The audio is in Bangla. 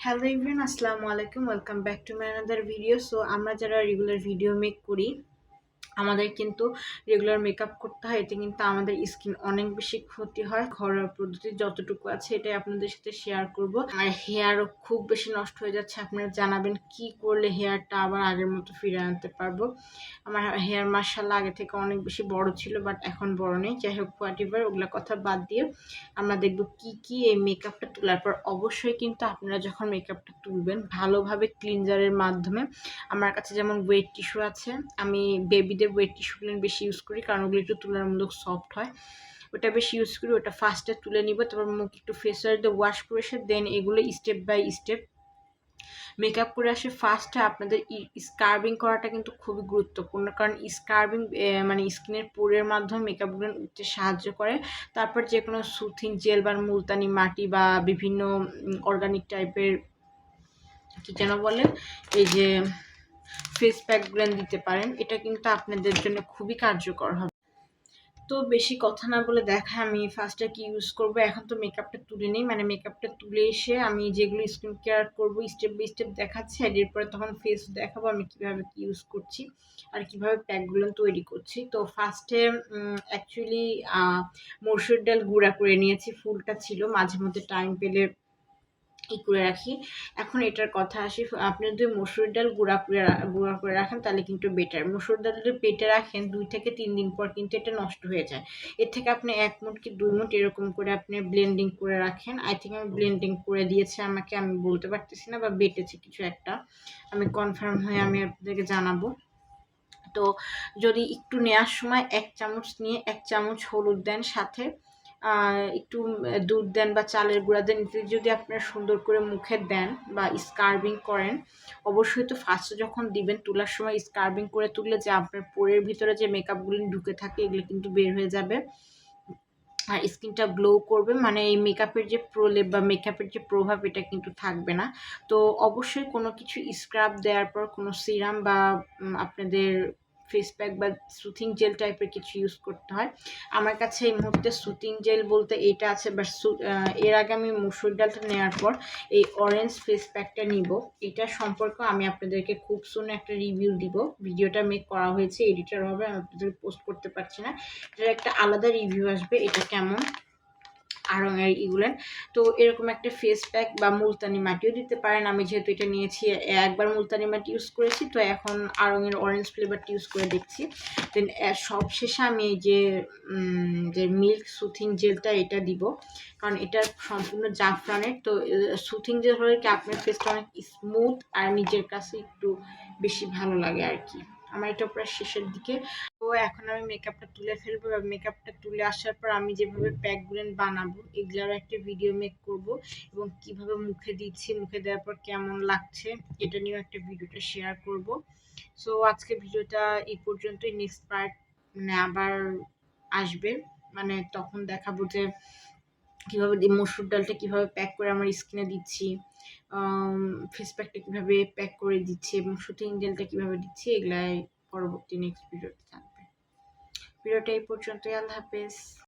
হ্যালো এভরিওয়ান, আসসালামু আলাইকুম। Welcome back to my another video. So আমরা যারা রেগুলার ভিডিও মেক করি, আমাদের কিন্তু রেগুলার মেকআপ করতে হয়। এতে কিন্তু আমাদের স্কিন অনেক বেশি ক্ষতি হয়। ঘরোয়া পদ্ধতি যতটুকু আছে এটাই আপনাদের সাথে শেয়ার করব। আর হেয়ারও খুব বেশি নষ্ট হয়ে যাচ্ছে। আপনারা জানাবেন কি করলে হেয়ারটা আবার আগের মতো ফিরে আনতে পারবো। আমার হেয়ার মাশাআল্লাহ আগে থেকে অনেক বেশি বড় ছিল, বাট এখন বড় নেই। যাই হোক, হোয়াটএভার, ওগুলা কথা বাদ দিয়ে আমরা দেখব কি কি এই মেকআপটা তোলার পর। অবশ্যই কিন্তু আপনারা যখন মেকআপটা তুলবেন ভালোভাবে ক্লিনজারের মাধ্যমে। আমার কাছে যেমন ওয়েট টিস্যু আছে, আমি বেবিদের ওয়েট টিস্যুগুলো বেশি ইউজ করি, কারণ ওগুলো একটু তুলনামূলক সফট হয়। ওটা বেশি ইউজ করি। ওটা ফার্স্টে তুলে নিব, তারপর মুখ একটু ফেস ওয়াশ দিয়ে ওয়াশ করে এসে দেন এগুলো স্টেপ বাই স্টেপ মেকআপ করে আসে। ফার্স্টে আপনাদের স্কার্বিং করাটা কিন্তু খুবই গুরুত্বপূর্ণ, কারণ স্কার্বিং মানে স্কিনের পোরের মাধ্যমে মেকআপগুলো উঠতে সাহায্য করে। তারপর যে কোনো সুথিং জেল বা মুলতানি মাটি বা বিভিন্ন অর্গানিক টাইপের কি যেন বলে, এই যে ফেস প্যাকগুলো দিতে পারেন। এটা কিন্তু আপনাদের জন্য খুবই কার্যকর হবে। তো বেশি কথা না বলে দেখা আমি ফার্স্টে কি ইউজ করব। এখন তো মেকআপটা তুলে নেই, মানে মেকআপটা তুলে এসে আমি যেগুলো স্কিন কেয়ার করব স্টেপ বাই স্টেপ দেখাচ্ছি, আর এরপরে তখন ফেস দেখাবো আমি কিভাবে কি ইউজ করছি আর কিভাবে প্যাকগুলো তৈরি করছি। তো ফার্স্টে অ্যাকচুয়ালি মসুর ডাল গুঁড়া করে নিয়েছি। ফুলটা ছিল, মাঝে মধ্যে টাইম পেলে করে রাখি। এখন এটার কথা আসি, আপনি যদি মসুর ডাল গুঁড়া করে রাখেন তাহলে কিন্তু বেটার। মসুর ডাল যদি পেটে রাখেন 2 থেকে 3 দিন পর কিন্তু এটা নষ্ট হয়ে যায়। এর থেকে আপনি 1 মুঠ কি 2 মুঠ এরকম করে আপনি ব্লেন্ডিং করে রাখেন। আই থিঙ্ক আমি ব্লেন্ডিং করে দিয়েছে আমাকে, আমি বলতে পারতেছি না, বা বেটেছে কিছু একটা। আমি কনফার্ম হয়ে আমি আপনাদেরকে জানাবো। তো যদি একটু নেওয়ার সময় 1 চামচ নিয়ে 1 চামচ হলুদ দেন, সাথে একটু দুধ দেন বা চালের গুঁড়া দেন। যদি আপনারা সুন্দর করে মুখে দেন বা স্কার্বিং করেন, অবশ্যই তো ফার্স্টে যখন দিবেন তোলার সময় স্কার্বিং করে তুললে যে আপনার পোরের ভিতরে যে মেকআপগুলো ঢুকে থাকে এগুলো কিন্তু বের হয়ে যাবে, আর স্কিনটা গ্লো করবে। মানে এই মেকআপের যে প্রলেপ বা মেকআপের যে প্রভাব এটা কিন্তু থাকবে না। তো অবশ্যই কোনো কিছু স্ক্রাব দেওয়ার পর কোনো সিরাম বা আপনাদের ফেস প্যাক বা সুথিং জেল টাইপের কিছু ইউজ করতে হয়। আমার কাছে এই মুহূর্তে সুথিং জেল বলতে এটা আছে, বাট এর আগে আমি মসুর ডালটা নেওয়ার পর এই অরেঞ্জ ফেস প্যাকটা নিব। এটা সম্পর্কে আমি আপনাদেরকে খুব সুন একটা রিভিউ দিব। ভিডিওটা মেক করা হয়েছে, এডিটর হবে, আমি আপনাদের পোস্ট করতে পারছি না। এটার একটা আলাদা রিভিউ আসবে এটা কেমন আড়ঙের ইগুলেন। তো এরকম একটা ফেস প্যাক বা মুলতানি মাটিও দিতে পারেন। আমি যেহেতু এটা নিয়েছি, একবার মুলতানি মাটি ইউজ করেছি, তো এখন আড়ঙের অরেঞ্জ ফ্লেভারটা ইউজ করে দেখছি। দেন সব শেষে আমি এই যে মিল্ক সুথিং জেলটা এটা দিব, কারণ এটা সম্পূর্ণ জাফরানের। তো সুথিং জেল হলে কি আপনার ফেসটা অনেক স্মুথ আর নিজের কাছে একটু বেশি ভালো লাগে আর কি। আমার এটা প্রায় শেষের দিকে। তো এখন আমি মেকআপটা তুলে ফেলবো, মেকআপটা তুলে আসার পর আমি যেভাবে প্যাকগুলো বানাবো এগুলার একটা ভিডিও মেক করব, এবং কিভাবে মুখে দিচ্ছি, মুখে দেওয়ার পর কেমন লাগছে এটা নিয়েও একটা ভিডিওটা শেয়ার করব। সো আজকে ভিডিওটা এই পর্যন্তই। নেক্সট পার্ট মানে আবার আসবে, মানে তখন দেখাবো যে কিভাবে মসুর ডালটা কিভাবে প্যাক করে আমার স্কিনে দিচ্ছি, ফেস প্যাকটা কিভাবে প্যাক করে দিচ্ছি এবং শুটিং জেলটা কিভাবে দিচ্ছি, এগুলাই পরবর্তী নেক্সট ভিডিওতে থাকবে। ভিডিওটা এই পর্যন্তই। আল্লাহ হাফেজ।